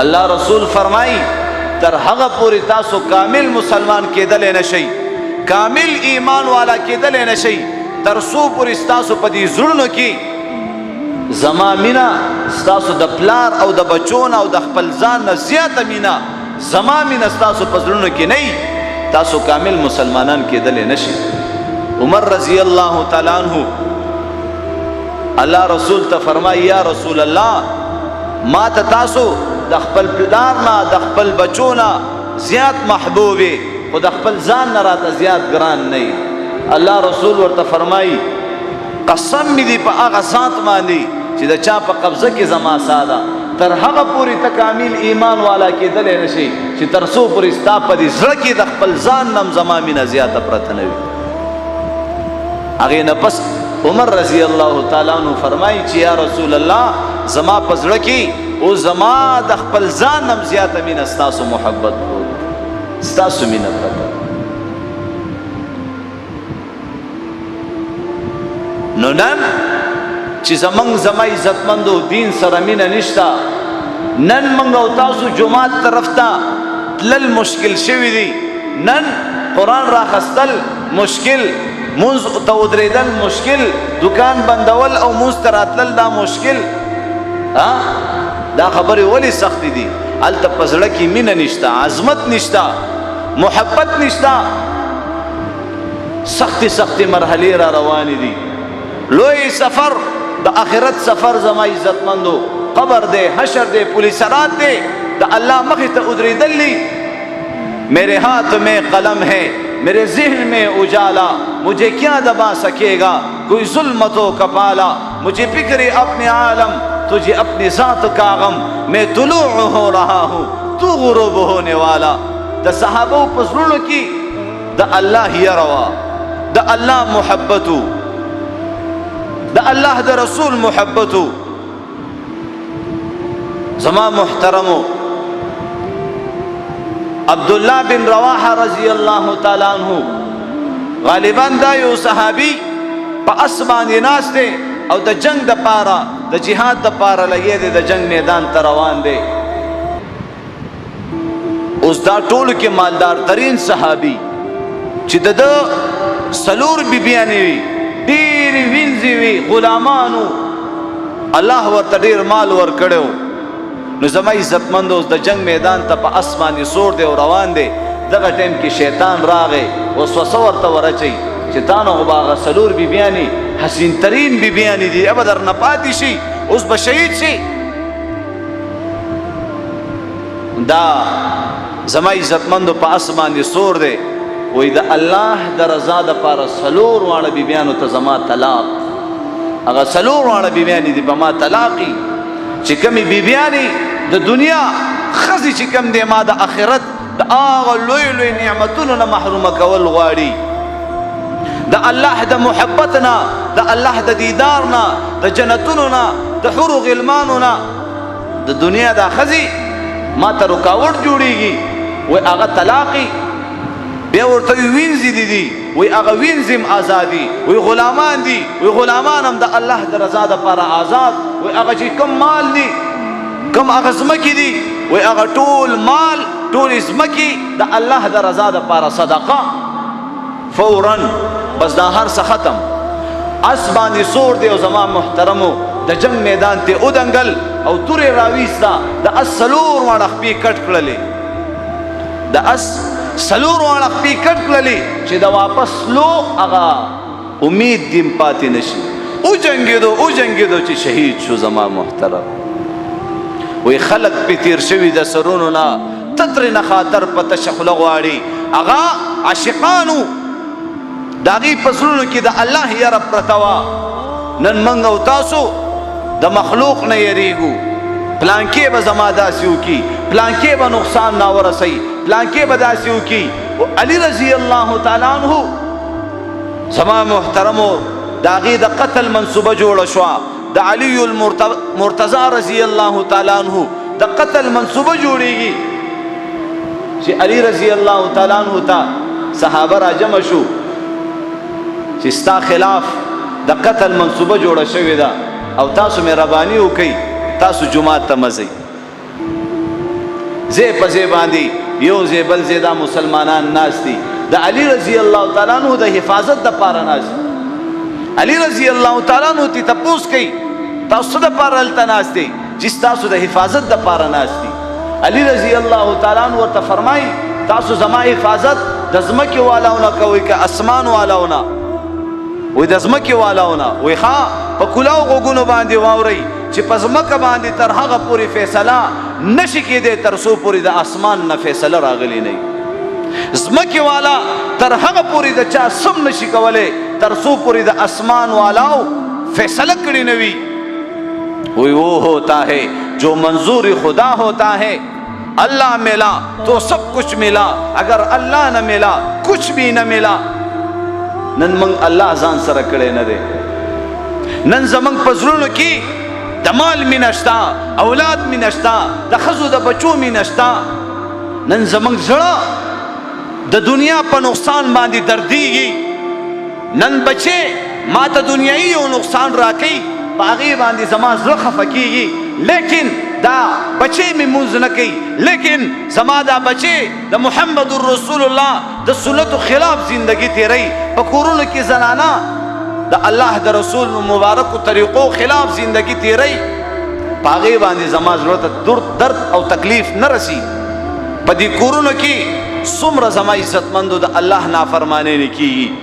الله رسول فرمائی تر هغه پوری تاسو کامل مسلمان کېدل نه شئ، کامل ایمان والا کېدل نه شئ تر څو پوری تاسو په دې زړونو کې زما مینا تاسو د پلار او د بچون او د خپل ځان نه زیاته مینا زما مینا تاسو په زړونو کې نه، تاسو کامل مسلمانان کېدل نه شئ. عمر رضی الله تعالی عنہ الله رسول ته فرمای یا رسول الله ما ته تاسو د خپل پلار نه د خپل بچو نه زیات محبوبې خو د خپل ځان نه راته زیات ګران نه. الله رسول ورته فرمایي قسم مې دی په هغه ذات باندې چې د چا په قبضه کې زما ساده تر هغه پورې ته کامل ایمان والا کېدلی نه شي چې تر څو پورې ستا په دې زړه کې د خپل ځان نه زما مینه زیاته پرته نه وي. هغې نه پس عمر رضی الله تعالی عنہ فرمایي چې یا رسول الله زما په زړه کې او زما د خپل ځان هم زیاته مینه ستاسو محبت ستاسو مینه پرته. نو نن چې زما عزتمندو دین سره مینه نشته، نن موږ او تاسو جماعت طرف ته تلل مشکل شوي دي، نن قرآن راخستل مشکل، مونځ ته ودرېدل مشکل، دکان بندول او مونځ ته راتلل دا مشکل. دا خبرې ولې سختې دي؟ هلته په زړه کې مینه نشته، عظمت نشته، محبت نشته، سختې سختې مرحلې را روانې دي. لوی سفر د آخرت سفر زما عزتمندو قبر دے، حشر دے، پولیسرات دے، دا اللہ مخی تا ادریدل لی. میرے ہاتھ میں قلم ہے، میرے ذہن میں اجالا، مجھے کیا دبا سکے گا کوئی ظلمتوں کا پالا. مجھے فکر اپنے عالم، تجھے اپنی ذات کا غم، میں طلوع ہو رہا ہوں تو غروب ہونے والا. دا صحابہ پسرونو کی دا اللہ یروا، دا اللہ محبتو، دا اللہ دا رسول محبتو. زما محترمو عبداللہ بن رواحہ رضی اللہ تعالیٰ عنہ غالباً دا یو صحابی پا اسمان ناس دے او دا جنگ دا پارا دا جہاد دا پارا لگے دے دا جنگ میدان تا روان دے. اس دا ټول کے مالدار ترین صحابی چی دا سلور بی بیانی وی دیر وینزی وی غلامانو اللہ ورطا دیر مال ور کڑیو. نو زما عزتمندو د جنگ میدان ته په اسماني سور دی او روان دی. دغه ټیم کې شیطان راغی وسوسه ورته ورچي چې تانو خو به هغه څلور بیبیانې حسین ترین بیبیانې دي به درنه پاتې شي اوس به شهید شي. دا زما عزتمندو په اسماني سور دی وی د الله د رضا دپاره څلور واړه بیبیانو ته زما طلاق، هغه څلور واړه بیبیانې دي په ما طلاقي چې کمی بیبیانی د دنیا خزی چې کم دی ما د آخرت د آغا لوی لوی نعمتونو نه محرومه کول غواړي. د الله د محبتنا، د الله د دیدارنا، د جنتونو نه، د حورو غلمانو نه د دنیا دا خزی ما ته رکاوټ جوړیږي وی هغه طلاقي. بیا ورته وینځي دي وی هغه وینځم آزادي، وی غلامان دي، وی غلامان هم د الله د رضا دپاره آزاد. وی هغه چې کم مال دي، کم هغه ځمکې دي، وی هغه ټول مال ټول ځمکې د الله د رضا دپاره صدقه. فورا بس دا هر څه ختم. اس باندې سور دی او زما محترمو د جنگ میدان ته ودنګل او تورې راویسته د اس څلور واړه خپې کټ کړلې، د اس څلور واړه خپې کټ کړلې چې د واپس لو هغه امید دیم پاتې نشي. وجنګېدو چې شهید شو. زما محترم وی خلق پې تیر شوي د سرونو نه تترې نه خاطر په تشه خوله غواړي. هغه عاشقانو د هغې په زړونو کې د الله یره پرته وه. نن موږ او تاسو د مخلوق نه یریږو، پلانکې به زما داسې وکړي، پلانکې به نقصان ناورسوي، پلانکې به داسې وکړي. علی رضی الله تعالی عنہ زما محترمو د هغې د قتل منصوبه جوړه شوه. د علی المرتضی رضی الله تعالی عنہ د قتل منصوبه جوړیږي چې علی رضی الله تعالی عنہ ته صحابه را جمع شو چې ستا خلاف د قتل منصوبه جوړه شوې ده او تاسو مهرباني وکئ، تاسو جماعت ته مه ځئ. زی په زی باندې یو زی بل زی دا مسلمانان ناست دي د علی رضی الله تعالی عنہ د حفاظت د پاره ناست علی رضی الله تعالی عنہ تی تپوس کوي تاسو د پاره هلته ناست دي چې تاسو د حفاظت د پاره ناست دي علی رضی الله تعالی عنہ ورته فرمایي تاسو زما حفاظت د ځمکې والاونه کوئ که اسمان والاونه وی د ځمکې والاونه وی ښه په کلاو غوږونو باندې واورئ چې په ځمکه باندې تر هغه پورې فیصله نشي کېدی تر څو پورې د اسمان نه فیصله راغلی نه وي ځمکې والا تر هغه پورې د چا سم نشي کولی تر څو پورې د اسمان والاو فیصله کړې نه وي وی وہ ہوتا ہے جو منظور خدا ہوتا ہے اللہ ملا تو سب کچھ ملا اگر اللہ نہ ملا کچھ بھی نہ ملا نن منگ اللہ ځان سره کړی نه دی نن زمنګ په زړونو کې د مال مینه شته اولاد مینه شته د ښځو د بچو مینه شته نن زمنګ زړه د دنیا په نقصان باندې دردیږي نن بچې ما ته دنیایي یو نقصان راکوي په هغې باندې زما زړه خفه کېږي لیکن دا بچې مې مونځ نه کوي لیکن زما دا بچې د محمد رسول الله د سنتو خلاف زندگی تیروي په کورونو کې زنانه د الله د رسول مبارکو طریقو خلاف زندگی تیروي په هغې باندې زما زړه ته درد او تکلیف نه رسي په دې کورونو کې څومره زما عزتمندو د الله نافرماني نه کېږي